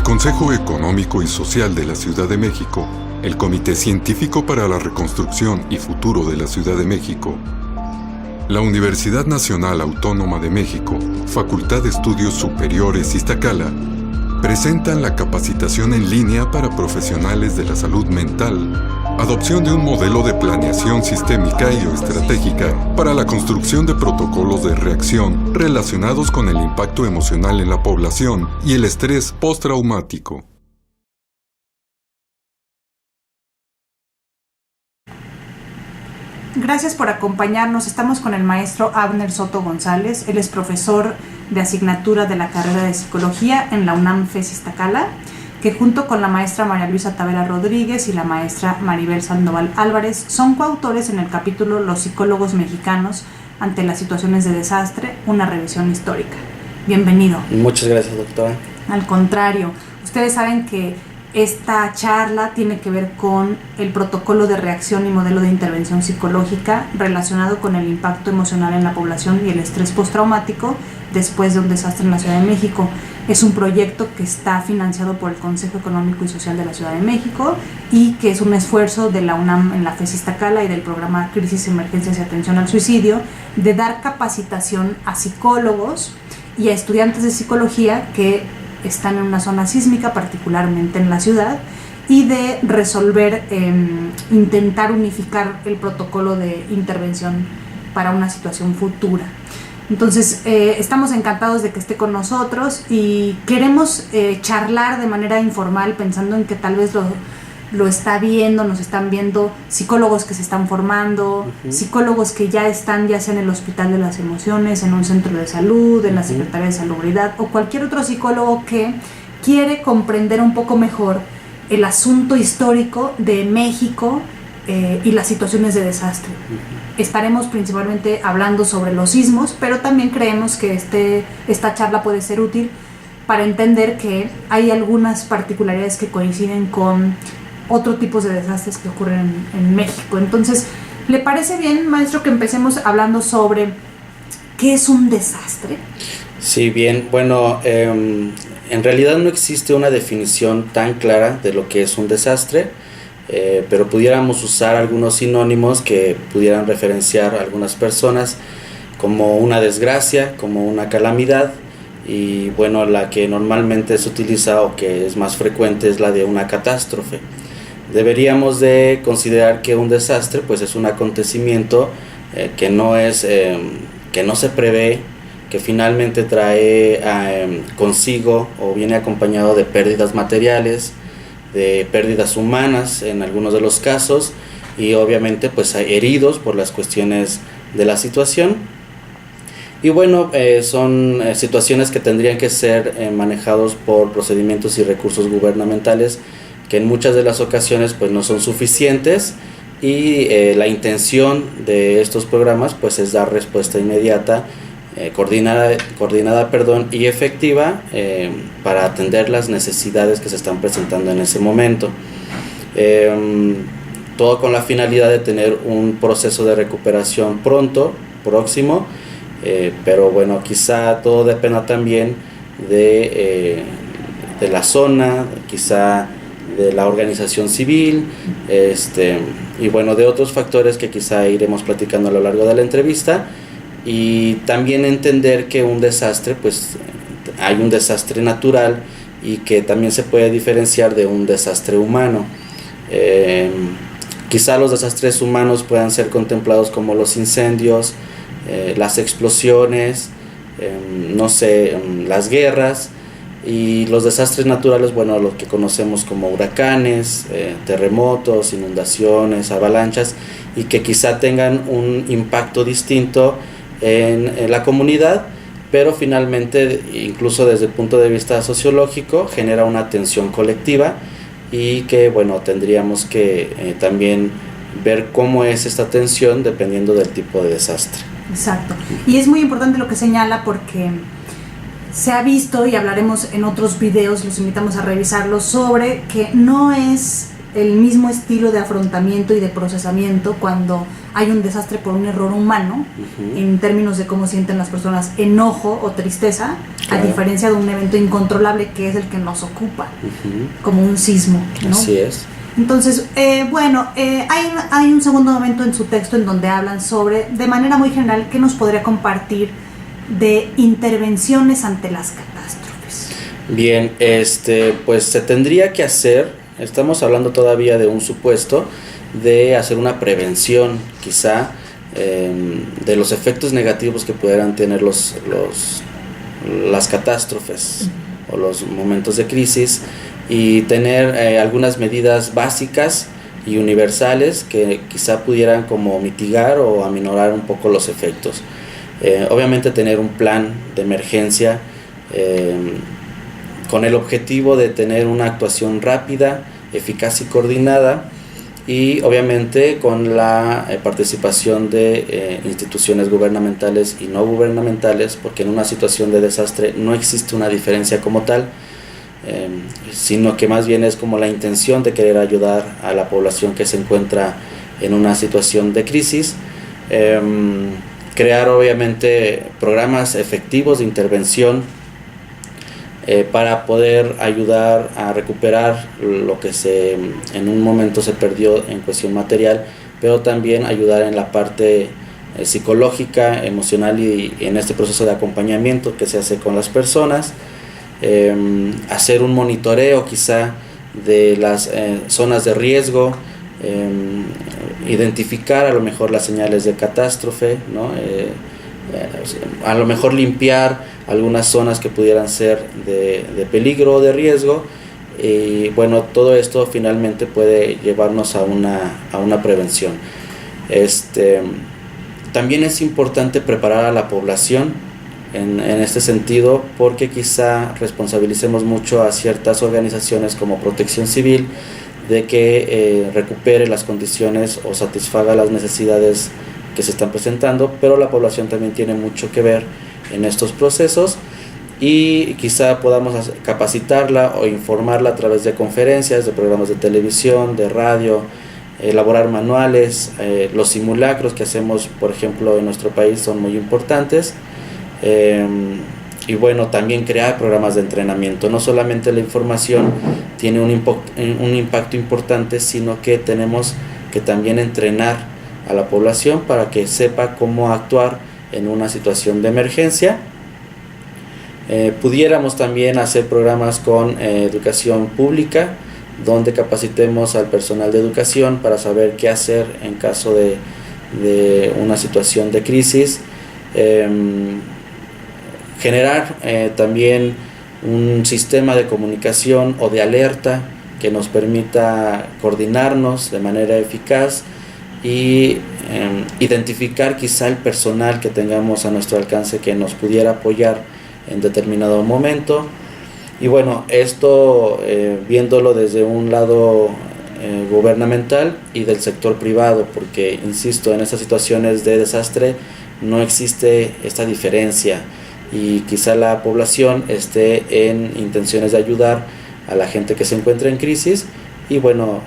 Consejo Económico y Social de la Ciudad de México, el Comité Científico para la Reconstrucción y Futuro de la Ciudad de México, la Universidad Nacional Autónoma de México, Facultad de Estudios Superiores Iztacala, presentan la capacitación en línea para profesionales de la salud mental, adopción de un modelo de planeación sistémica y o estratégica para la construcción de protocolos de reacción relacionados con el impacto emocional en la población y el estrés postraumático. Gracias por acompañarnos. Estamos con el maestro Abner Soto González. Él es profesor de asignatura de la carrera de Psicología en la UNAM FES Iztacala, que junto con la maestra María Luisa Tavera Rodríguez y la maestra Maribel Sandoval Álvarez son coautores en el capítulo Los psicólogos mexicanos ante las situaciones de desastre, una revisión histórica. Bienvenido. Muchas gracias, doctora. Al contrario, ustedes saben que esta charla tiene que ver con el protocolo de reacción y modelo de intervención psicológica relacionado con el impacto emocional en la población y el estrés postraumático después de un desastre en la Ciudad de México. Es un proyecto que está financiado por el Consejo Económico y Social de la Ciudad de México y que es un esfuerzo de la UNAM en la FES Iztacala y del programa Crisis, Emergencias y Atención al Suicidio de dar capacitación a psicólogos y a estudiantes de psicología que están en una zona sísmica, particularmente en la ciudad, y de resolver, intentar unificar el protocolo de intervención para una situación futura. Entonces, estamos encantados de que esté con nosotros y queremos charlar de manera informal, pensando en que tal vez lo está viendo, nos están viendo psicólogos que se están formando, psicólogos que ya están ya sea en el Hospital de las Emociones, en un centro de salud, en la Secretaría de Salubridad o cualquier otro psicólogo que quiere comprender un poco mejor el asunto histórico de México y las situaciones de desastre. Estaremos principalmente hablando sobre los sismos, pero también creemos que esta charla puede ser útil para entender que hay algunas particularidades que coinciden con otros tipos de desastres que ocurren en México. Entonces, ¿le parece bien, maestro, que empecemos hablando sobre qué es un desastre? Sí, bien. Bueno, en realidad no existe una definición tan clara de lo que es un desastre, pero pudiéramos usar algunos sinónimos que pudieran referenciar a algunas personas como una desgracia, como una calamidad, y bueno, la que normalmente se utiliza o que es más frecuente es la de una catástrofe. Deberíamos de considerar que un desastre pues es un acontecimiento que no se prevé, que finalmente trae consigo o viene acompañado de pérdidas materiales, de pérdidas humanas en algunos de los casos, y obviamente pues heridos por las cuestiones de la situación. Y bueno, son situaciones que tendrían que ser manejados por procedimientos y recursos gubernamentales que en muchas de las ocasiones pues no son suficientes, y la intención de estos programas pues es dar respuesta inmediata, coordinada y efectiva para atender las necesidades que se están presentando en ese momento. Todo con la finalidad de tener un proceso de recuperación próximo, pero bueno, quizá todo dependa también de la zona, quizá de la organización civil, y bueno, de otros factores que quizá iremos platicando a lo largo de la entrevista. Y también entender que un desastre, pues hay un desastre natural y que también se puede diferenciar de un desastre humano. Quizá los desastres humanos puedan ser contemplados como los incendios, las explosiones, las guerras, y los desastres naturales, bueno, lo que conocemos como huracanes, terremotos, inundaciones, avalanchas, y que quizá tengan un impacto distinto en la comunidad, pero finalmente, incluso desde el punto de vista sociológico, genera una tensión colectiva, y que bueno, tendríamos que también ver cómo es esta tensión dependiendo del tipo de desastre. Exacto, y es muy importante lo que señala, porque se ha visto, y hablaremos en otros videos, los invitamos a revisarlos, sobre que no es el mismo estilo de afrontamiento y de procesamiento cuando hay un desastre por un error humano, en términos de cómo sienten las personas enojo o tristeza, a diferencia de un evento incontrolable que es el que nos ocupa, como un sismo, ¿no? Así es. Entonces, hay un segundo momento en su texto en donde hablan sobre, de manera muy general, ¿qué nos podría compartir de intervenciones ante las catástrofes? Bien, pues se tendría que hacer, estamos hablando todavía de un supuesto, de hacer una prevención, quizá, de los efectos negativos que pudieran tener las catástrofes o los momentos de crisis, y tener algunas medidas básicas y universales que quizá pudieran como mitigar o aminorar un poco los efectos. Obviamente tener un plan de emergencia con el objetivo de tener una actuación rápida, eficaz y coordinada, y obviamente con la participación de instituciones gubernamentales y no gubernamentales, porque en una situación de desastre no existe una diferencia como tal, sino que más bien es como la intención de querer ayudar a la población que se encuentra en una situación de crisis. Crear obviamente programas efectivos de intervención para poder ayudar a recuperar lo que en un momento se perdió en cuestión material, pero también ayudar en la parte psicológica, emocional y en este proceso de acompañamiento que se hace con las personas. Hacer un monitoreo quizá de las zonas de riesgo, identificar a lo mejor las señales de catástrofe, ¿no? A lo mejor limpiar algunas zonas que pudieran ser de peligro o de riesgo, y bueno, todo esto finalmente puede llevarnos a una prevención. También es importante preparar a la población en este sentido, porque quizá responsabilicemos mucho a ciertas organizaciones como Protección Civil de que recupere las condiciones o satisfaga las necesidades que se están presentando, pero la población también tiene mucho que ver en estos procesos, y quizá podamos capacitarla o informarla a través de conferencias, de programas de televisión, de radio, elaborar manuales. Los simulacros que hacemos, por ejemplo, en nuestro país son muy importantes. Y bueno, también crear programas de entrenamiento. No solamente la información tiene un impacto importante, sino que tenemos que también entrenar a la población para que sepa cómo actuar en una situación de emergencia. Pudiéramos también hacer programas con educación pública, donde capacitemos al personal de educación para saber qué hacer en caso de una situación de crisis. Generar también un sistema de comunicación o de alerta que nos permita coordinarnos de manera eficaz y identificar quizá el personal que tengamos a nuestro alcance que nos pudiera apoyar en determinado momento. Y bueno, esto viéndolo desde un lado gubernamental y del sector privado, porque insisto, en estas situaciones de desastre no existe esta diferencia, y quizá la población esté en intenciones de ayudar a la gente que se encuentra en crisis, y bueno,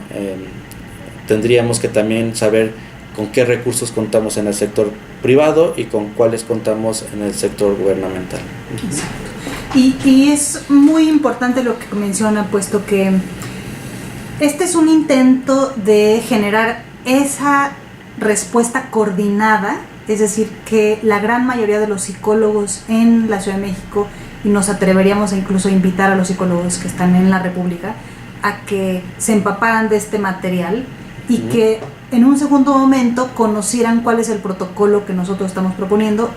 tendríamos que también saber con qué recursos contamos en el sector privado y con cuáles contamos en el sector gubernamental. Exacto. Y es muy importante lo que menciona, puesto que este es un intento de generar esa respuesta coordinada. Es decir, que la gran mayoría de los psicólogos en la Ciudad de México, y nos atreveríamos a incluso invitar a los psicólogos que están en la República a que se empaparan de este material y que en un segundo momento conocieran cuál es el protocolo que nosotros estamos proponiendo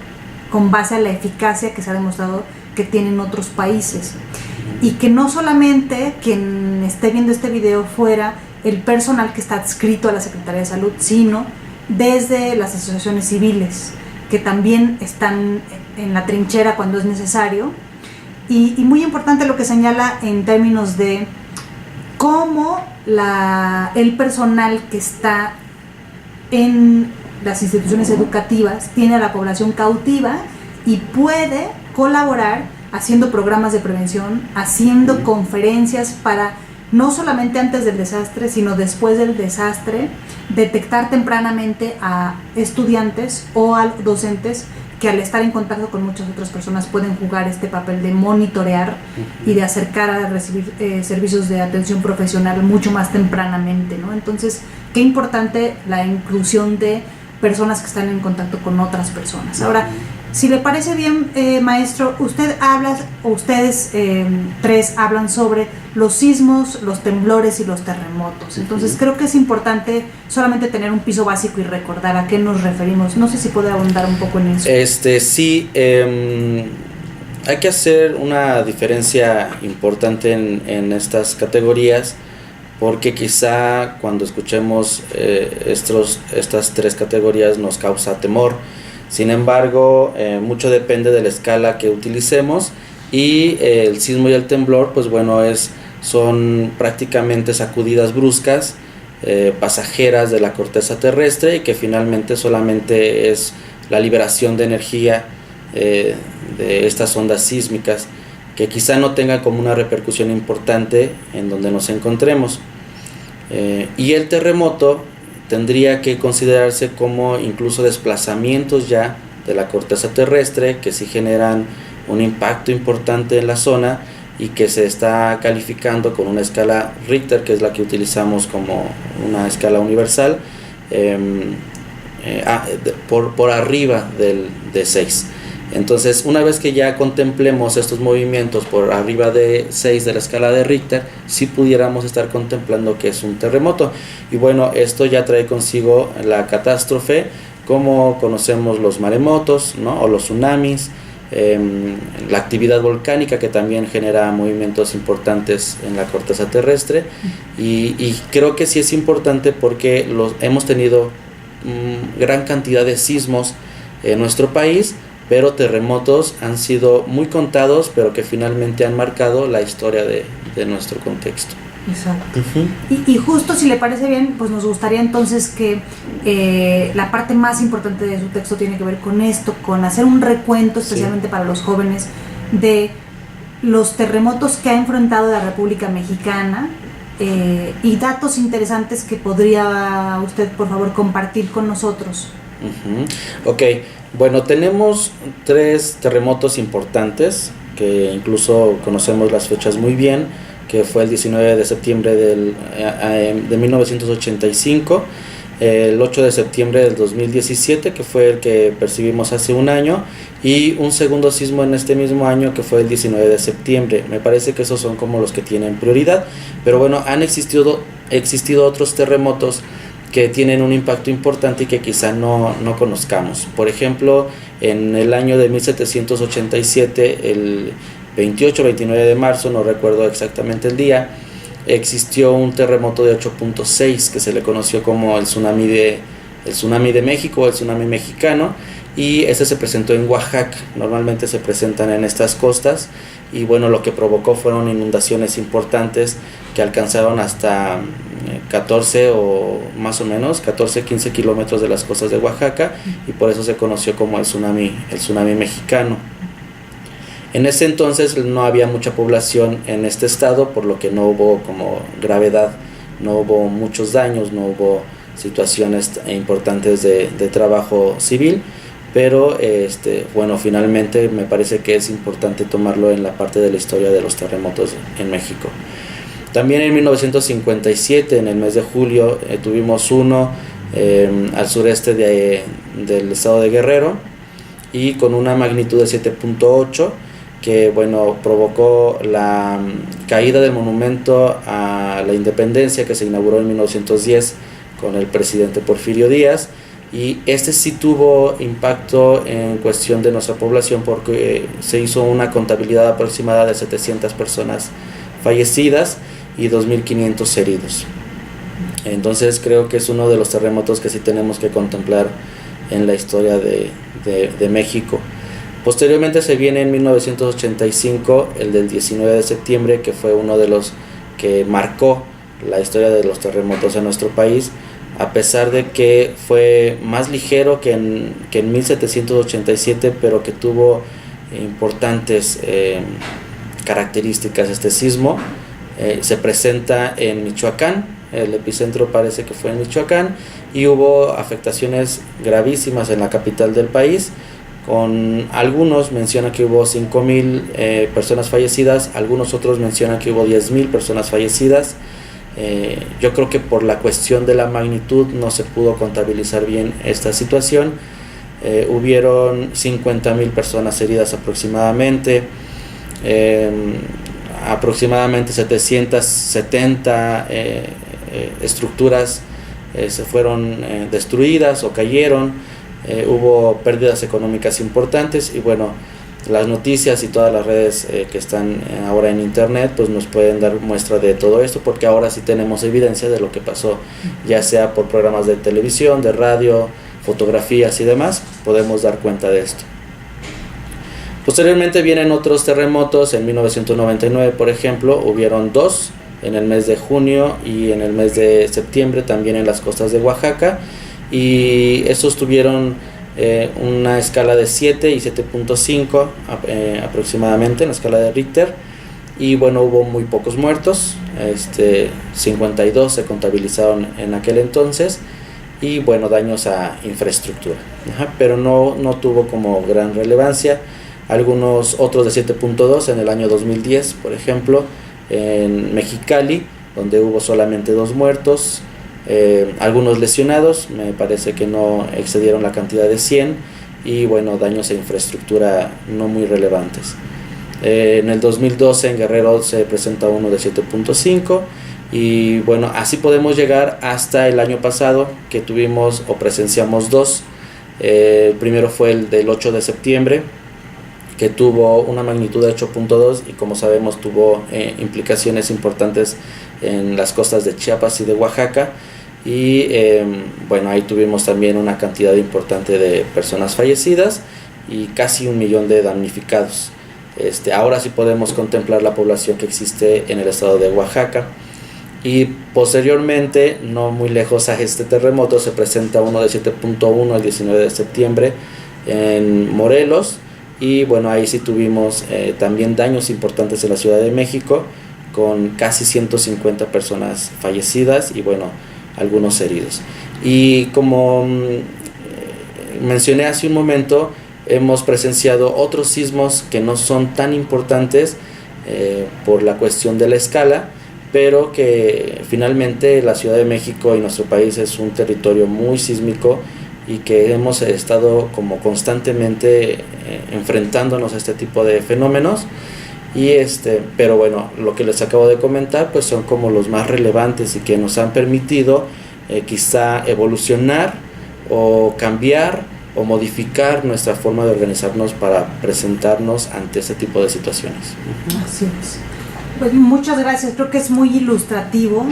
con base a la eficacia que se ha demostrado que tienen otros países. Y que no solamente quien esté viendo este video fuera el personal que está adscrito a la Secretaría de Salud, sino desde las asociaciones civiles, que también están en la trinchera cuando es necesario. Y muy importante lo que señala en términos de cómo el personal que está en las instituciones educativas tiene a la población cautiva y puede colaborar haciendo programas de prevención, haciendo conferencias para no solamente antes del desastre, sino después del desastre, detectar tempranamente a estudiantes o a docentes que al estar en contacto con muchas otras personas pueden jugar este papel de monitorear y de acercar a recibir servicios de atención profesional mucho más tempranamente, ¿no? Entonces, qué importante la inclusión de personas que están en contacto con otras personas. Ahora, si le parece bien, maestro, ustedes tres hablan sobre los sismos, los temblores y los terremotos. Entonces creo que es importante solamente tener un piso básico y recordar a qué nos referimos. No sé si puede abundar un poco en eso. Sí, hay que hacer una diferencia importante en estas categorías, porque quizá cuando escuchemos estas tres categorías nos causa temor. Sin embargo, mucho depende de la escala que utilicemos, y el sismo y el temblor, pues bueno, son prácticamente sacudidas bruscas, pasajeras de la corteza terrestre, y que finalmente solamente es la liberación de energía de estas ondas sísmicas, que quizá no tenga como una repercusión importante en donde nos encontremos. Y el terremoto tendría que considerarse como incluso desplazamientos ya de la corteza terrestre, que sí generan un impacto importante en la zona y que se está calificando con una escala Richter, que es la que utilizamos como una escala universal, por arriba de 6. Entonces, una vez que ya contemplemos estos movimientos por arriba de 6 de la escala de Richter, sí pudiéramos estar contemplando que es un terremoto. Y bueno, esto ya trae consigo la catástrofe, como conocemos los maremotos, ¿no? O los tsunamis, la actividad volcánica, que también genera movimientos importantes en la corteza terrestre. Y creo que sí es importante porque hemos tenido gran cantidad de sismos en nuestro país, pero terremotos han sido muy contados, pero que finalmente han marcado la historia de nuestro contexto. Exacto. Y justo, si le parece bien, pues nos gustaría entonces que la parte más importante de su texto tiene que ver con esto, con hacer un recuento, especialmente para los jóvenes, de los terremotos que ha enfrentado la República Mexicana, y datos interesantes que podría usted, por favor, compartir con nosotros. Ok, bueno, tenemos 3 terremotos importantes, que incluso conocemos las fechas muy bien, que fue el 19 de septiembre de 1985, el 8 de septiembre del 2017, que fue el que percibimos hace un año, y un segundo sismo en este mismo año, que fue el 19 de septiembre. Me parece que esos son como los que tienen prioridad, pero bueno, han existido otros terremotos que tienen un impacto importante y que quizá no conozcamos. Por ejemplo, en el año de 1787, el 28 o 29 de marzo, no recuerdo exactamente el día, existió un terremoto de 8.6 que se le conoció como el tsunami de México, o el tsunami mexicano, y ese se presentó en Oaxaca. Normalmente se presentan en estas costas, y bueno, lo que provocó fueron inundaciones importantes que alcanzaron hasta 14 o más o menos 14-15 kilómetros de las costas de Oaxaca, y por eso se conoció como el tsunami mexicano. En ese entonces no había mucha población en este estado, por lo que no hubo como gravedad, no hubo muchos daños, no hubo situaciones importantes de trabajo civil, pero bueno, finalmente me parece que es importante tomarlo en la parte de la historia de los terremotos en México. También en 1957, en el mes de julio, tuvimos uno al sureste del estado de Guerrero, y con una magnitud de 7.8, que bueno, provocó la caída del monumento a la independencia, que se inauguró en 1910 con el presidente Porfirio Díaz. Y sí tuvo impacto en cuestión de nuestra población, porque se hizo una contabilidad aproximada de 700 personas fallecidas y 2.500 heridos. Entonces creo que es uno de los terremotos que sí tenemos que contemplar en la historia de México. Posteriormente se viene en 1985 el del 19 de septiembre, que fue uno de los que marcó la historia de los terremotos en nuestro país, a pesar de que fue más ligero que en 1787, pero que tuvo importantes características este sismo. se presenta en Michoacán. El epicentro parece que fue en Michoacán y hubo afectaciones gravísimas en la capital del país. Con algunos mencionan que hubo 5,000 personas fallecidas, algunos otros mencionan que hubo 10,000 personas fallecidas. Yo creo que por la cuestión de la magnitud no se pudo contabilizar bien esta situación. Hubieron 50,000 personas heridas aproximadamente, aproximadamente 770 estructuras se fueron destruidas o cayeron. Hubo pérdidas económicas importantes y bueno, las noticias y todas las redes que están ahora en internet pues nos pueden dar muestra de todo esto, porque ahora sí tenemos evidencia de lo que pasó, ya sea por programas de televisión, de radio, fotografías y demás, podemos dar cuenta de esto. Posteriormente vienen otros terremotos. En 1999, por ejemplo, hubieron 2 en el mes de junio y en el mes de septiembre también en las costas de Oaxaca, y estos tuvieron una escala de 7 y 7.5 aproximadamente en la escala de Richter, y bueno, hubo muy pocos muertos, 52 se contabilizaron en aquel entonces, y bueno, daños a infraestructura, pero no tuvo como gran relevancia. Algunos otros de 7.2 en el año 2010, por ejemplo, en Mexicali, donde hubo solamente 2 muertos, algunos lesionados, me parece que no excedieron la cantidad de 100, y bueno, daños a infraestructura no muy relevantes. En el 2012 en Guerrero se presenta uno de 7.5, y bueno, así podemos llegar hasta el año pasado, que tuvimos o presenciamos 2. El primero fue el del 8 de septiembre, que tuvo una magnitud de 8.2 y como sabemos tuvo implicaciones importantes en las costas de Chiapas y de Oaxaca, y bueno, ahí tuvimos también una cantidad importante de personas fallecidas y casi 1 millón de damnificados. Ahora sí podemos contemplar la población que existe en el estado de Oaxaca. Y posteriormente, no muy lejos a este terremoto, se presenta uno de 7.1 el 19 de septiembre en Morelos, y bueno, ahí sí tuvimos también daños importantes en la Ciudad de México, con casi 150 personas fallecidas y bueno, algunos heridos. Y como mencioné hace un momento, hemos presenciado otros sismos que no son tan importantes por la cuestión de la escala, pero que finalmente la Ciudad de México y nuestro país es un territorio muy sísmico y que hemos estado como constantemente enfrentándonos a este tipo de fenómenos. Y pero bueno, lo que les acabo de comentar pues son como los más relevantes y que nos han permitido quizá evolucionar o cambiar o modificar nuestra forma de organizarnos para presentarnos ante este tipo de situaciones. Así es. Pues muchas gracias, creo que es muy ilustrativo,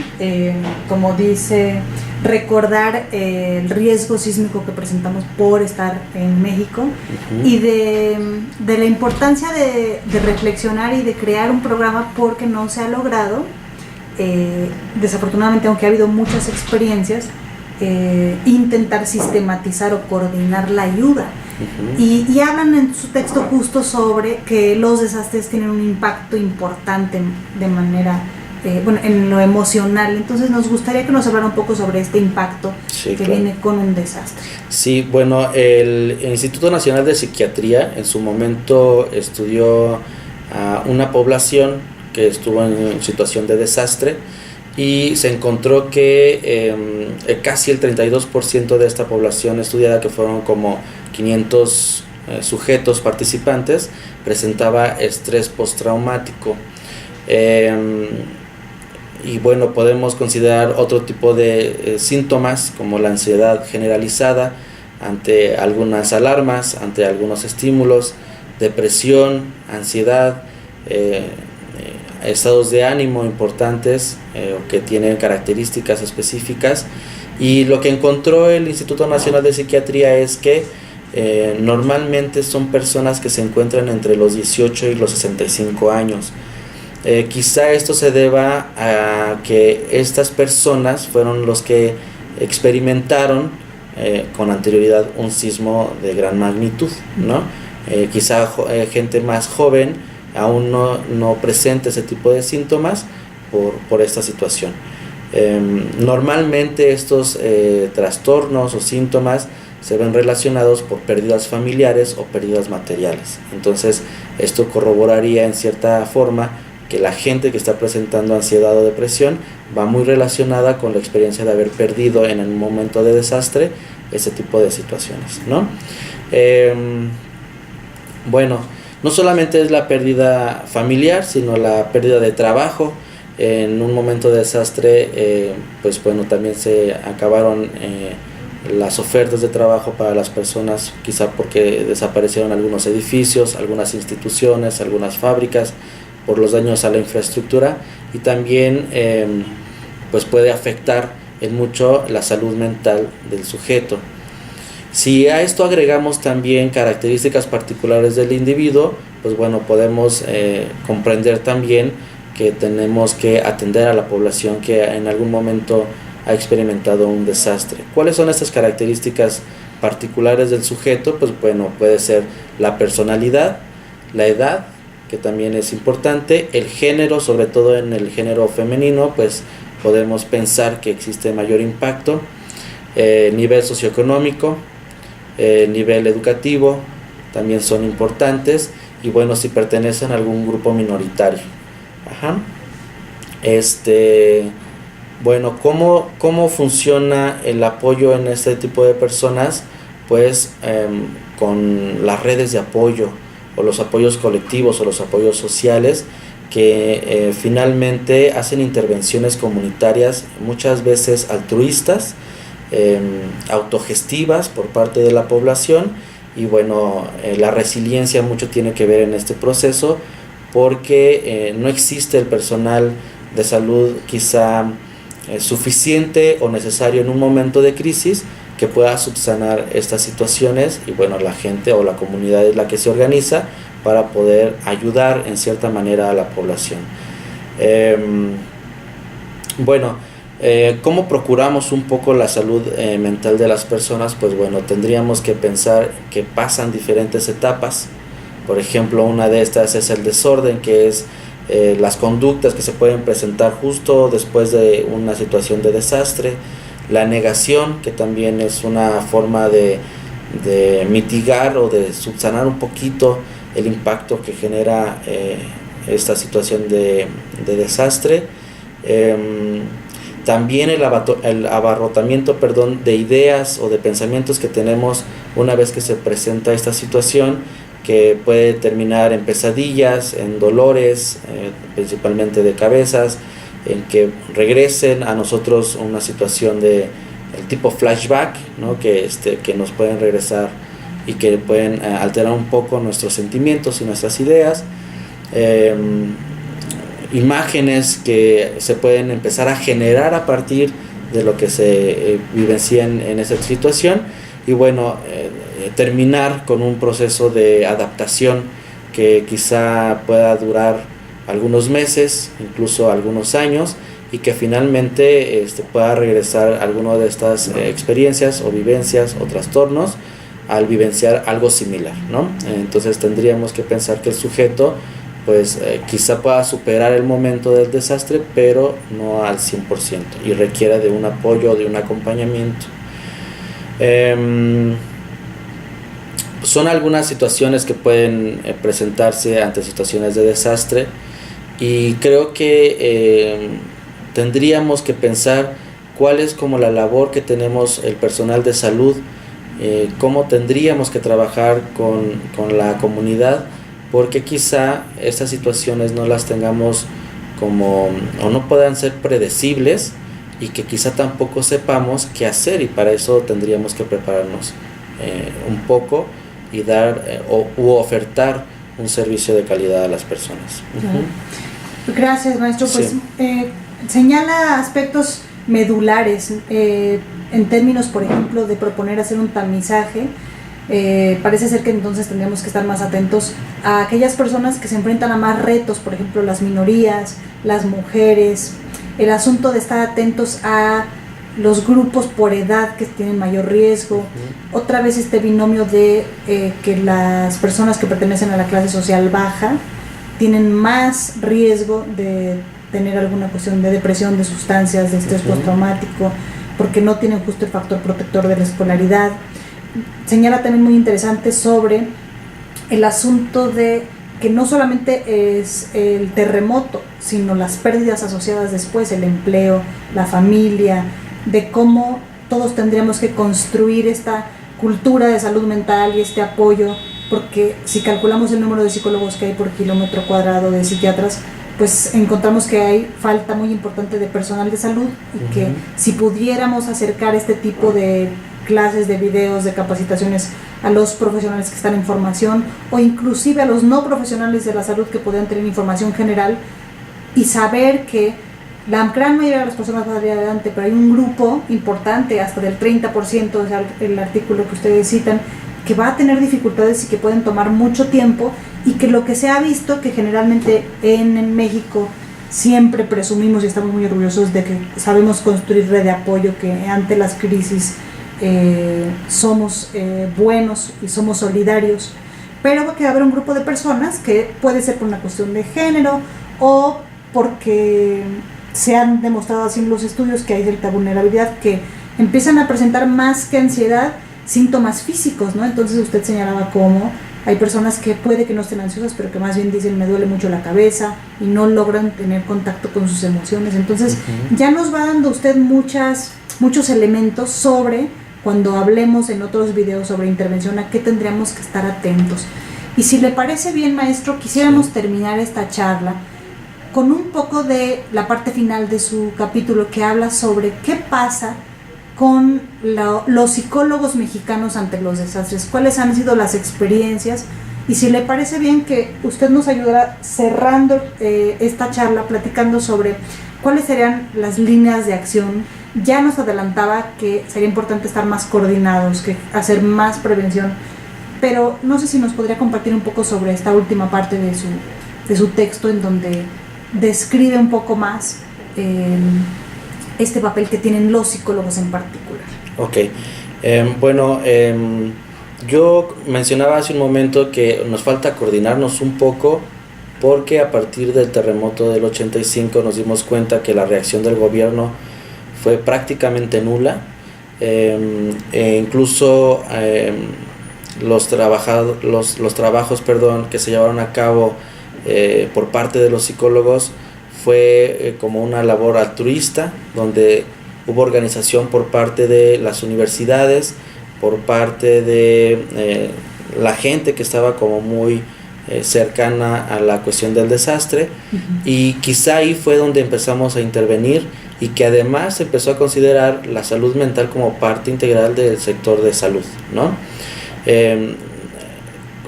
como dice, recordar el riesgo sísmico que presentamos por estar en México, y de la importancia de reflexionar y de crear un programa, porque no se ha logrado, desafortunadamente, aunque ha habido muchas experiencias, intentar sistematizar o coordinar la ayuda. Y hablan en su texto justo sobre que los desastres tienen un impacto importante de manera, en lo emocional. Entonces nos gustaría que nos hablara un poco sobre este impacto viene con un desastre. Sí, bueno, el Instituto Nacional de Psiquiatría en su momento estudió a una población que estuvo en situación de desastre, y se encontró que casi el 32% de esta población estudiada, que fueron como 500 sujetos participantes, presentaba estrés postraumático. Y bueno, podemos considerar otro tipo de síntomas como la ansiedad generalizada ante algunas alarmas, ante algunos estímulos, depresión, ansiedad, estados de ánimo importantes que tienen características específicas. Y lo que encontró el Instituto Nacional de Psiquiatría es que normalmente son personas que se encuentran entre los 18 y los 65 años. Quizá esto se deba a que estas personas fueron los que experimentaron con anterioridad un sismo de gran magnitud, ¿no? Quizá gente más joven aún no presenta ese tipo de síntomas, por esta situación. Normalmente estos trastornos o síntomas se ven relacionados por pérdidas familiares o pérdidas materiales. Entonces, esto corroboraría en cierta forma que la gente que está presentando ansiedad o depresión va muy relacionada con la experiencia de haber perdido en un momento de desastre ese tipo de situaciones, ¿no? Bueno, no solamente es la pérdida familiar, sino la pérdida de trabajo. En un momento de desastre, pues bueno, también se acabaron las ofertas de trabajo para las personas, quizá porque desaparecieron algunos edificios, algunas instituciones, algunas fábricas, por los daños a la infraestructura, y también pues puede afectar en mucho la salud mental del sujeto. Si a esto agregamos también características particulares del individuo, pues bueno, podemos comprender también que tenemos que atender a la población que en algún momento ha experimentado un desastre. ¿Cuáles son estas características particulares del sujeto? Pues bueno, puede ser la personalidad, la edad, que también es importante, el género, sobre todo en el género femenino, pues podemos pensar que existe mayor impacto, nivel socioeconómico, nivel educativo, también son importantes, y bueno, si pertenecen a algún grupo minoritario. Bueno, ¿cómo funciona el apoyo en este tipo de personas? Pues con las redes de apoyo, o los apoyos colectivos o los apoyos sociales, que finalmente hacen intervenciones comunitarias, muchas veces altruistas, autogestivas por parte de la población. Y bueno, la resiliencia mucho tiene que ver en este proceso, porque no existe el personal de salud quizá suficiente o necesario en un momento de crisis que pueda subsanar estas situaciones, y bueno, la gente o la comunidad es la que se organiza para poder ayudar en cierta manera a la población. ¿Cómo procuramos un poco la salud mental de las personas? Pues bueno, tendríamos que pensar que pasan diferentes etapas. Por ejemplo, una de estas es el desorden, que es las conductas que se pueden presentar justo después de una situación de desastre. La negación, que también es una forma de mitigar o de subsanar un poquito el impacto que genera esta situación de desastre. También el abarrotamiento de ideas o de pensamientos que tenemos una vez que se presenta esta situación, que puede terminar en pesadillas, en dolores, principalmente de cabezas, en que regresen a nosotros una situación de el tipo flashback, ¿no? que nos pueden regresar y que pueden alterar un poco nuestros sentimientos y nuestras ideas. Imágenes que se pueden empezar a generar a partir de lo que se vivencia en esa situación, y bueno, terminar con un proceso de adaptación que quizá pueda durar algunos meses, incluso algunos años, y que finalmente pueda regresar alguna de estas experiencias o vivencias o trastornos al vivenciar algo similar, ¿no? Entonces tendríamos que pensar que el sujeto pues quizá pueda superar el momento del desastre, pero no al 100%, y requiera de un apoyo, de un acompañamiento. Son algunas situaciones que pueden presentarse ante situaciones de desastre, y creo que tendríamos que pensar cuál es como la labor que tenemos el personal de salud, cómo tendríamos que trabajar con la comunidad, porque quizá estas situaciones no las tengamos o no puedan ser predecibles, y que quizá tampoco sepamos qué hacer, y para eso tendríamos que prepararnos un poco y dar u ofertar un servicio de calidad a las personas. Gracias, maestro. Pues señala aspectos medulares en términos, por ejemplo, de proponer hacer un tamizaje. Parece ser que entonces tendríamos que estar más atentos a aquellas personas que se enfrentan a más retos, por ejemplo, las minorías, las mujeres, el asunto de estar atentos a los grupos por edad que tienen mayor riesgo. Otra vez este binomio de que las personas que pertenecen a la clase social baja tienen más riesgo de tener alguna cuestión de depresión, de sustancias, de estrés postraumático, porque no tienen justo el factor protector de la escolaridad. Señala también muy interesante sobre el asunto de que no solamente es el terremoto, sino las pérdidas asociadas después, el empleo, la familia, de cómo todos tendríamos que construir esta cultura de salud mental y este apoyo, porque si calculamos el número de psicólogos que hay por kilómetro cuadrado, de psiquiatras, pues encontramos que hay falta muy importante de personal de salud y que si pudiéramos acercar este tipo de clases, de videos, de capacitaciones a los profesionales que están en formación o inclusive a los no profesionales de la salud que podrían tener información general y saber que la gran mayoría de las personas va a salir adelante, pero hay un grupo importante, hasta del 30%, o sea, el artículo que ustedes citan, que va a tener dificultades y que pueden tomar mucho tiempo, y que lo que se ha visto, que generalmente en México siempre presumimos y estamos muy orgullosos de que sabemos construir red de apoyo, que ante las crisis somos buenos y somos solidarios, pero que va a haber un grupo de personas que puede ser por una cuestión de género o porque se han demostrado así en los estudios que hay cierta vulnerabilidad, que empiezan a presentar más que ansiedad síntomas físicos, ¿no? Entonces usted señalaba cómo hay personas que puede que no estén ansiosas, pero que más bien dicen me duele mucho la cabeza y no logran tener contacto con sus emociones. Entonces ya nos va dando usted muchos elementos sobre, cuando hablemos en otros videos sobre intervención, a qué tendríamos que estar atentos. Y si le parece bien, maestro, quisiéramos terminar esta charla con un poco de la parte final de su capítulo, que habla sobre qué pasa con los psicólogos mexicanos ante los desastres, cuáles han sido las experiencias, y si le parece bien que usted nos ayudará cerrando esta charla platicando sobre cuáles serían las líneas de acción. Ya nos adelantaba que sería importante estar más coordinados, que hacer más prevención, pero no sé si nos podría compartir un poco sobre esta última parte de su texto, en donde describe un poco más este papel que tienen los psicólogos en particular. Ok, yo mencionaba hace un momento que nos falta coordinarnos un poco, porque a partir del terremoto del 85 nos dimos cuenta que la reacción del gobierno fue prácticamente nula, incluso los trabajos que se llevaron a cabo por parte de los psicólogos fue como una labor altruista, donde hubo organización por parte de las universidades, por parte de la gente que estaba como muy cercana a la cuestión del desastre, y quizá ahí fue donde empezamos a intervenir, y que además se empezó a considerar la salud mental como parte integral del sector de salud, ¿no?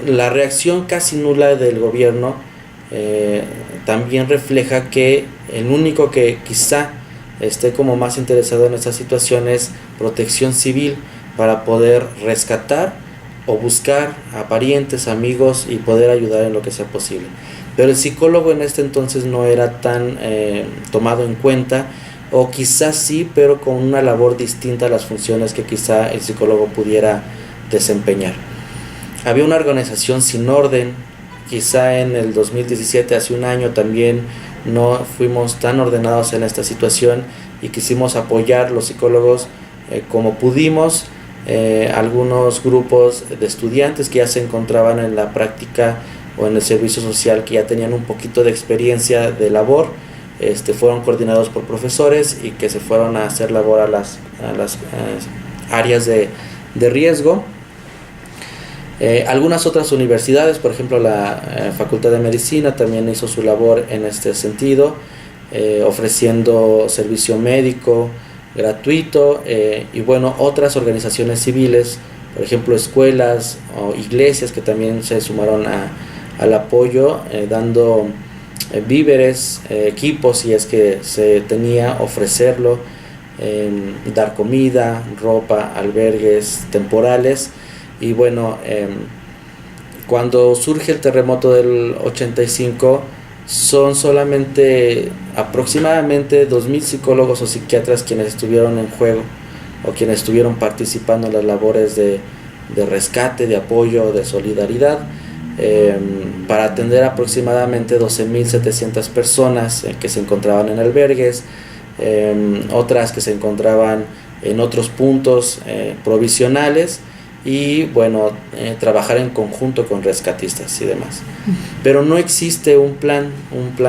La reacción casi nula del gobierno también refleja que el único que quizá esté como más interesado en esta situación es Protección Civil, para poder rescatar o buscar a parientes, amigos, y poder ayudar en lo que sea posible. Pero el psicólogo en este entonces no era tan tomado en cuenta, o quizás sí, pero con una labor distinta a las funciones que quizá el psicólogo pudiera desempeñar. Había una organización sin orden. Quizá en el 2017, hace un año, también no fuimos tan ordenados en esta situación y quisimos apoyar los psicólogos como pudimos. Algunos grupos de estudiantes que ya se encontraban en la práctica o en el servicio social, que ya tenían un poquito de experiencia de labor, fueron coordinados por profesores y que se fueron a hacer labor a las áreas de riesgo. Algunas otras universidades, por ejemplo la Facultad de Medicina, también hizo su labor en este sentido, ofreciendo servicio médico gratuito, y bueno, otras organizaciones civiles, por ejemplo escuelas o iglesias, que también se sumaron al apoyo, dando víveres, equipos si es que se tenía, ofrecerlo, dar comida, ropa, albergues temporales. Y bueno, cuando surge el terremoto del 85, son solamente aproximadamente 2,000 psicólogos o psiquiatras quienes estuvieron en juego, o quienes estuvieron participando en las labores de rescate, de apoyo, de solidaridad. para atender aproximadamente 12.700 personas que se encontraban en albergues, otras que se encontraban en otros puntos provisionales, y bueno, trabajar en conjunto con rescatistas y demás. Pero no existe un plan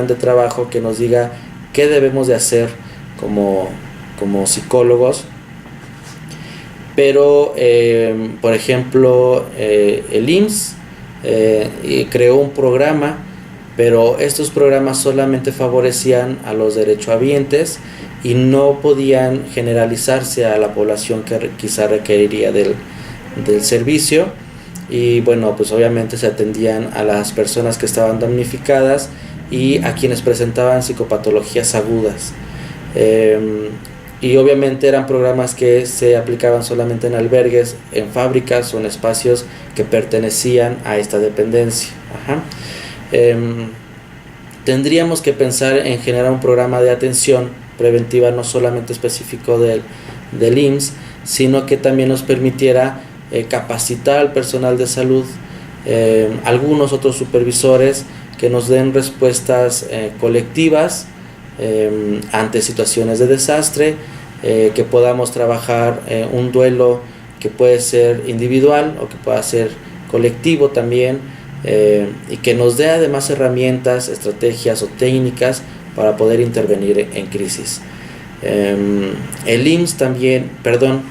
de trabajo que nos diga qué debemos de hacer como psicólogos. Pero por ejemplo, el IMSS creó un programa, pero estos programas solamente favorecían a los derechohabientes y no podían generalizarse a la población que quizá requeriría del servicio. Y bueno, pues obviamente se atendían a las personas que estaban damnificadas y a quienes presentaban psicopatologías agudas. Y obviamente eran programas que se aplicaban solamente en albergues, en fábricas o en espacios que pertenecían a esta dependencia. Tendríamos que pensar en generar un programa de atención preventiva no solamente específico del IMSS, sino que también nos permitiera capacitar al personal de salud, algunos otros supervisores que nos den respuestas colectivas ante situaciones de desastre, que podamos trabajar un duelo que puede ser individual o que pueda ser colectivo también, y que nos dé además herramientas, estrategias o técnicas para poder intervenir en crisis. El IMSS también,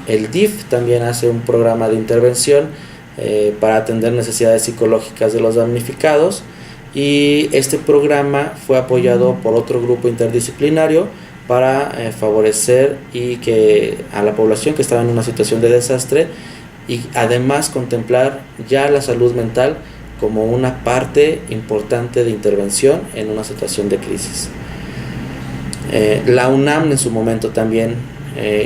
el DIF también hace un programa de intervención para atender necesidades psicológicas de los damnificados, y este programa fue apoyado por otro grupo interdisciplinario para favorecer y que a la población que estaba en una situación de desastre, y además contemplar ya la salud mental como una parte importante de intervención en una situación de crisis. La UNAM en su momento también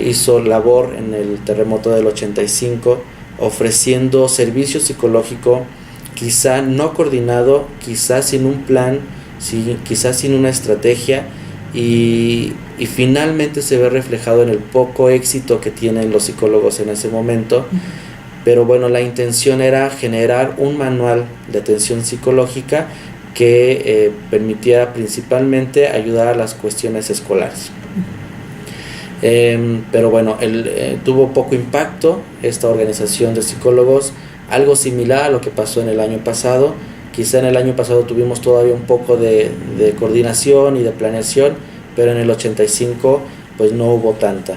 hizo labor en el terremoto del 85, ofreciendo servicio psicológico, quizá no coordinado, quizá sin un plan, quizá sin una estrategia, y finalmente se ve reflejado en el poco éxito que tienen los psicólogos en ese momento. Pero bueno, la intención era generar un manual de atención psicológica que permitiera principalmente ayudar a las cuestiones escolares. Pero bueno, tuvo poco impacto esta organización de psicólogos, algo similar a lo que pasó en el año pasado. Quizá en el año pasado tuvimos todavía un poco de coordinación y de planeación, pero en el 85 pues no hubo tanta.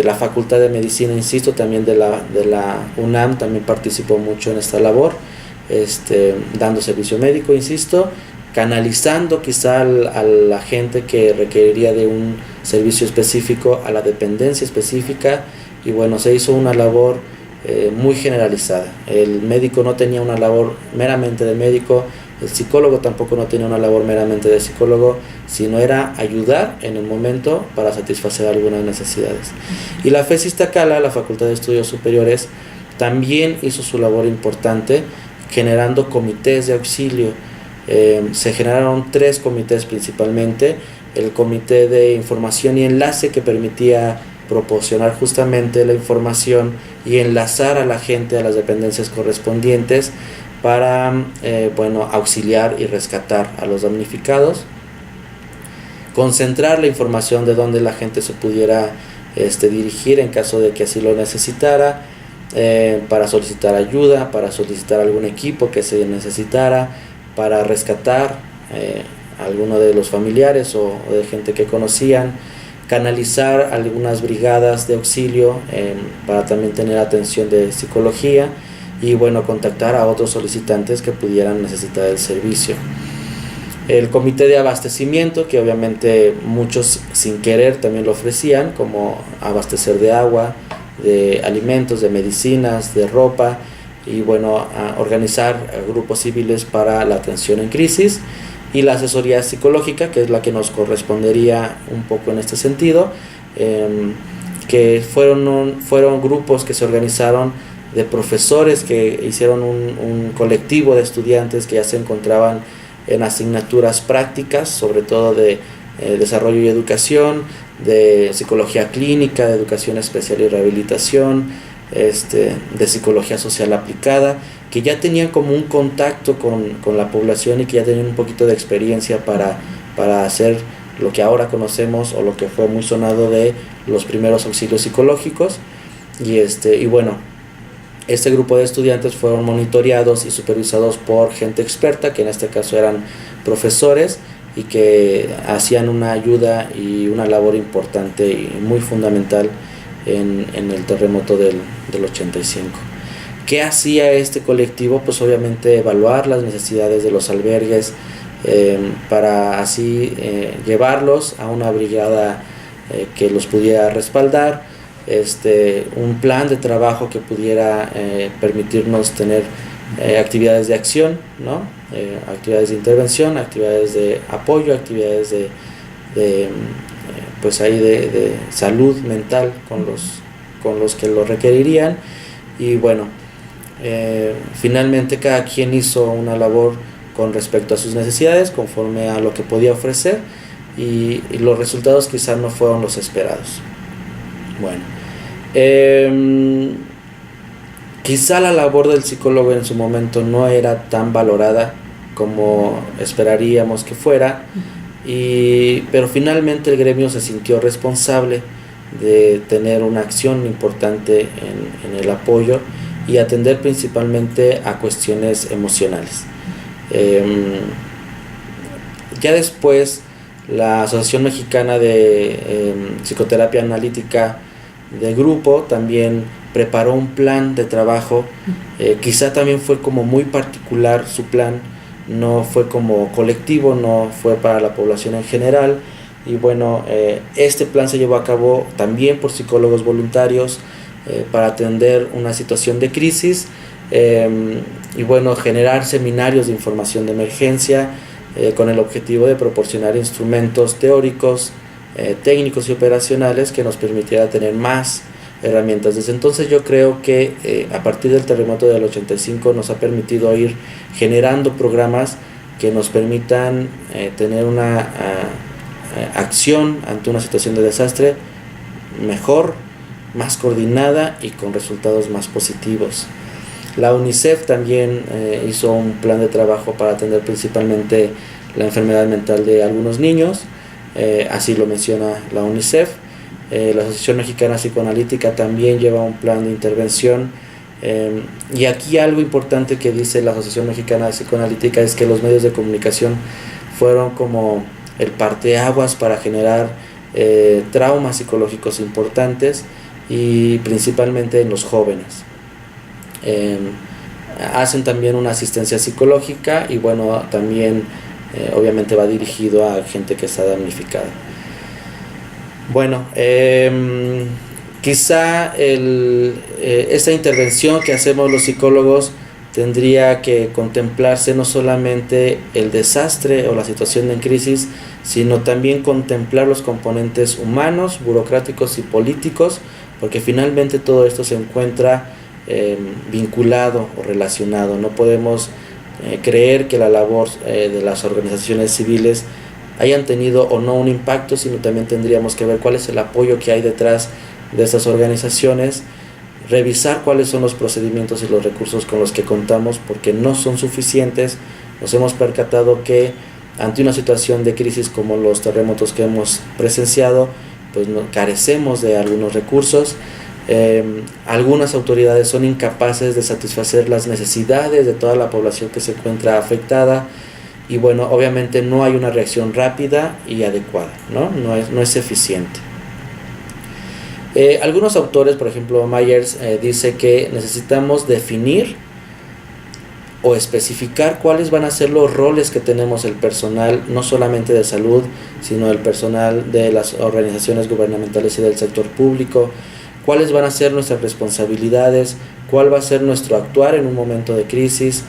La Facultad de Medicina, insisto, también de la UNAM también participó mucho en esta labor, dando servicio médico, insisto, canalizando quizá a la gente que requeriría de un servicio específico a la dependencia específica. Y bueno, se hizo una labor muy generalizada. El médico no tenía una labor meramente de médico, el psicólogo tampoco no tenía una labor meramente de psicólogo, sino era ayudar en el momento para satisfacer algunas necesidades. Y la FES Iztacala, la Facultad de Estudios Superiores, también hizo su labor importante generando comités de auxilio. Se generaron 3 comités principalmente: el comité de información y enlace, que permitía proporcionar justamente la información y enlazar a la gente a las dependencias correspondientes para auxiliar y rescatar a los damnificados, concentrar la información de dónde la gente se pudiera dirigir en caso de que así lo necesitara, para solicitar ayuda, para solicitar algún equipo que se necesitara, para rescatar a alguno de los familiares o de gente que conocían, canalizar algunas brigadas de auxilio para también tener atención de psicología, y bueno, contactar a otros solicitantes que pudieran necesitar el servicio. El comité de abastecimiento, que obviamente muchos sin querer también lo ofrecían, como abastecer de agua, de alimentos, de medicinas, de ropa, y bueno, organizar grupos civiles para la atención en crisis. Y la asesoría psicológica, que es la que nos correspondería un poco en este sentido, que fueron grupos que se organizaron de profesores que hicieron un colectivo de estudiantes que ya se encontraban en asignaturas prácticas, sobre todo de desarrollo y educación, de psicología clínica, de educación especial y rehabilitación, de psicología social aplicada, que ya tenían como un contacto con la población y que ya tenían un poquito de experiencia para hacer lo que ahora conocemos, o lo que fue muy sonado, de los primeros auxilios psicológicos. Y bueno, este grupo de estudiantes fueron monitoreados y supervisados por gente experta, que en este caso eran profesores, y que hacían una ayuda y una labor importante y muy fundamental en el terremoto del 85. ¿Qué hacía este colectivo? Pues obviamente evaluar las necesidades de los albergues, para así llevarlos a una brigada que los pudiera respaldar, un plan de trabajo que pudiera permitirnos tener actividades de acción, ¿no? Actividades de intervención, actividades de apoyo, actividades de salud mental con los que lo requerirían. Y bueno, finalmente cada quien hizo una labor con respecto a sus necesidades, conforme a lo que podía ofrecer, y los resultados quizás no fueron los esperados. Bueno, quizá la labor del psicólogo en su momento no era tan valorada como esperaríamos que fuera, pero finalmente el gremio se sintió responsable de tener una acción importante en el apoyo y atender principalmente a cuestiones emocionales. Ya después, la Asociación Mexicana de Psicoterapia Analítica de Grupo también preparó un plan de trabajo. Quizá también fue como muy particular su plan, no fue como colectivo, no fue para la población en general. Y bueno, este plan se llevó a cabo también por psicólogos voluntarios, para atender una situación de crisis, y bueno, generar seminarios de información de emergencia, con el objetivo de proporcionar instrumentos teóricos, técnicos y operacionales que nos permitiera tener más herramientas. Desde entonces yo creo que a partir del terremoto del 85 nos ha permitido ir generando programas que nos permitan tener una acción ante una situación de desastre mejor, más coordinada y con resultados más positivos. La UNICEF también hizo un plan de trabajo para atender principalmente la enfermedad mental de algunos niños, así lo menciona la UNICEF. La Asociación Mexicana Psicoanalítica también lleva un plan de intervención, y aquí algo importante que dice la Asociación Mexicana Psicoanalítica es que los medios de comunicación fueron como el parteaguas para generar traumas psicológicos importantes, y principalmente en los jóvenes. Hacen también una asistencia psicológica, y bueno, también obviamente va dirigido a gente que está damnificada. Bueno, quizá esta intervención que hacemos los psicólogos tendría que contemplarse no solamente el desastre o la situación en crisis, sino también contemplar los componentes humanos, burocráticos y políticos, porque finalmente todo esto se encuentra vinculado o relacionado. No podemos creer que la labor de las organizaciones civiles hayan tenido o no un impacto, sino también tendríamos que ver cuál es el apoyo que hay detrás de estas organizaciones, revisar cuáles son los procedimientos y los recursos con los que contamos, porque no son suficientes. Nos hemos percatado que ante una situación de crisis como los terremotos que hemos presenciado, pues carecemos de algunos recursos. Algunas autoridades son incapaces de satisfacer las necesidades de toda la población que se encuentra afectada, y bueno, obviamente no hay una reacción rápida y adecuada, no es eficiente. Algunos autores, por ejemplo Myers, dice que necesitamos definir o especificar cuáles van a ser los roles que tenemos el personal, no solamente de salud, sino el personal de las organizaciones gubernamentales y del sector público, cuáles van a ser nuestras responsabilidades, cuál va a ser nuestro actuar en un momento de crisis,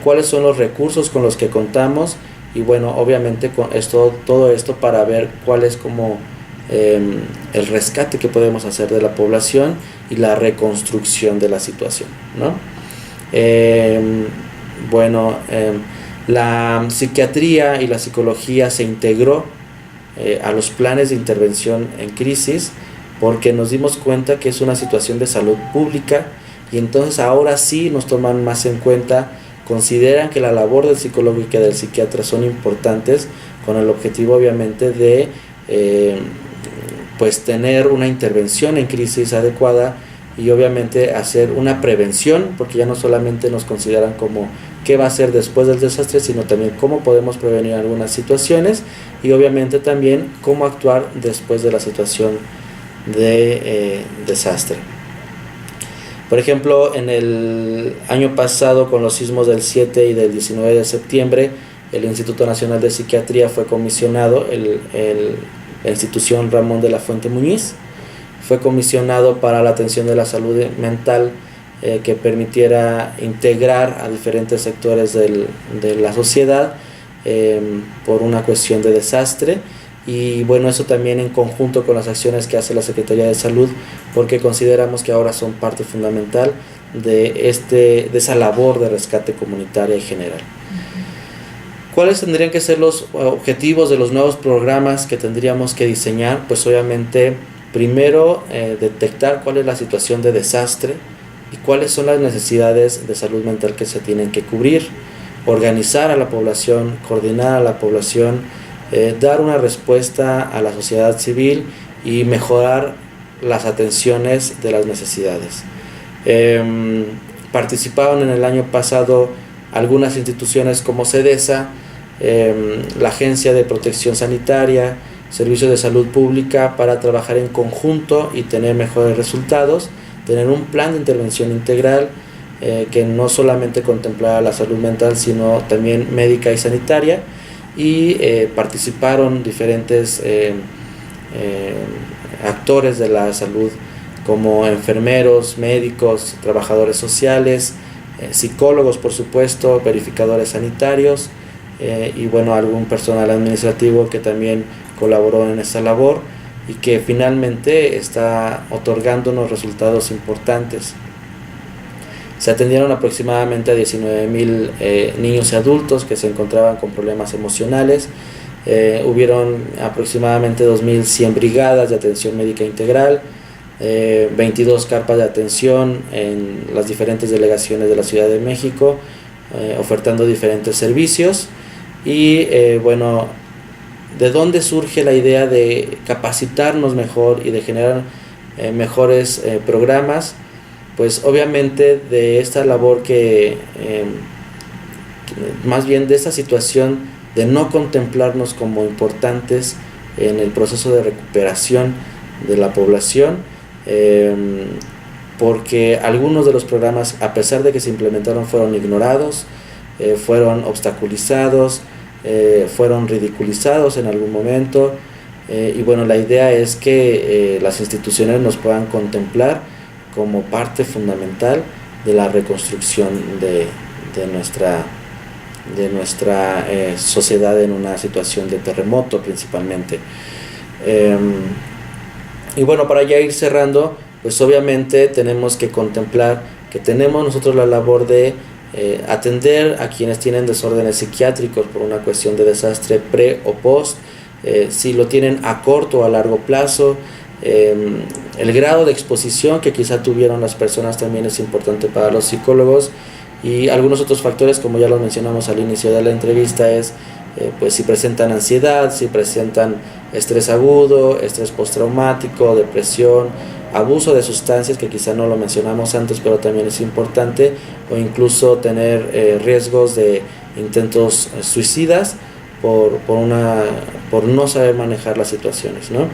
cuáles son los recursos con los que contamos, y bueno, obviamente con todo esto para ver cuál es como el rescate que podemos hacer de la población y la reconstrucción de la situación, ¿no? La psiquiatría y la psicología se integró a los planes de intervención en crisis, porque nos dimos cuenta que es una situación de salud pública y entonces ahora sí nos toman más en cuenta, consideran que la labor del psicólogo y que del psiquiatra son importantes, con el objetivo obviamente de pues tener una intervención en crisis adecuada y obviamente hacer una prevención, porque ya no solamente nos consideran como qué va a ser después del desastre, sino también cómo podemos prevenir algunas situaciones y obviamente también cómo actuar después de la situación de desastre. Por ejemplo, en el año pasado, con los sismos del 7 y del 19 de septiembre, el Instituto Nacional de Psiquiatría fue comisionado, la institución Ramón de la Fuente Muñiz, fue comisionado para la atención de la salud mental, que permitiera integrar a diferentes sectores de la sociedad por una cuestión de desastre. Y bueno, eso también en conjunto con las acciones que hace la Secretaría de Salud, porque consideramos que ahora son parte fundamental de esa labor de rescate comunitaria y general. ¿Cuáles tendrían que ser los objetivos de los nuevos programas que tendríamos que diseñar? Pues obviamente, primero, detectar cuál es la situación de desastre y cuáles son las necesidades de salud mental que se tienen que cubrir, organizar a la población, coordinar a la población, dar una respuesta a la sociedad civil y mejorar las atenciones de las necesidades. Participaron en el año pasado algunas instituciones como CEDESA, la Agencia de Protección Sanitaria, Servicios de Salud Pública, para trabajar en conjunto y tener mejores resultados, tener un plan de intervención integral que no solamente contemplara la salud mental, sino también médica y sanitaria. Y participaron diferentes actores de la salud, como enfermeros, médicos, trabajadores sociales, psicólogos, por supuesto, verificadores sanitarios, y bueno, algún personal administrativo que también colaboró en esta labor y que finalmente está otorgándonos resultados importantes. Se atendieron aproximadamente a 19,000 niños y adultos que se encontraban con problemas emocionales. Hubieron aproximadamente 2,100 brigadas de atención médica integral, 22 carpas de atención en las diferentes delegaciones de la Ciudad de México, ofertando diferentes servicios. Y bueno, ¿de dónde surge la idea de capacitarnos mejor y de generar mejores programas? Pues obviamente de esta labor más bien de esta situación de no contemplarnos como importantes en el proceso de recuperación de la población, porque algunos de los programas, a pesar de que se implementaron, fueron ignorados, fueron obstaculizados, fueron ridiculizados en algún momento, y bueno, la idea es que las instituciones nos puedan contemplar como parte fundamental de la reconstrucción de nuestra sociedad en una situación de terremoto principalmente. Y bueno, para ya ir cerrando, pues obviamente tenemos que contemplar que tenemos nosotros la labor de atender a quienes tienen desórdenes psiquiátricos por una cuestión de desastre pre o post, si lo tienen a corto o a largo plazo. El grado de exposición que quizá tuvieron las personas también es importante para los psicólogos, y algunos otros factores, como ya lo mencionamos al inicio de la entrevista, es pues si presentan ansiedad, si presentan estrés agudo, estrés postraumático, depresión, abuso de sustancias, que quizá no lo mencionamos antes pero también es importante, o incluso tener riesgos de intentos suicidas por no saber manejar las situaciones, ¿no?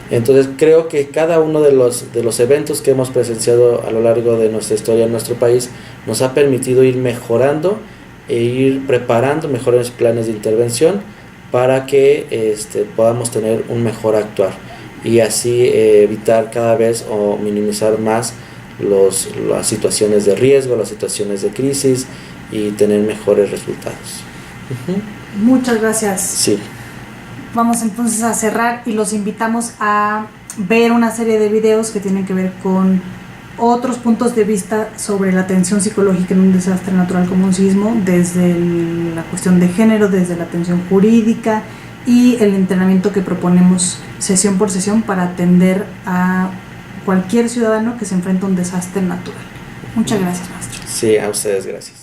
Entonces creo que cada uno de los eventos que hemos presenciado a lo largo de nuestra historia en nuestro país nos ha permitido ir mejorando e ir preparando mejores planes de intervención para que podamos tener un mejor actuar y así evitar cada vez o minimizar más las situaciones de riesgo, las situaciones de crisis, y tener mejores resultados. Muchas gracias. Sí. Vamos entonces a cerrar y los invitamos a ver una serie de videos que tienen que ver con otros puntos de vista sobre la atención psicológica en un desastre natural como un sismo, desde la cuestión de género, desde la atención jurídica y el entrenamiento que proponemos sesión por sesión para atender a cualquier ciudadano que se enfrenta a un desastre natural. Muchas gracias, maestro. Sí, a ustedes, gracias.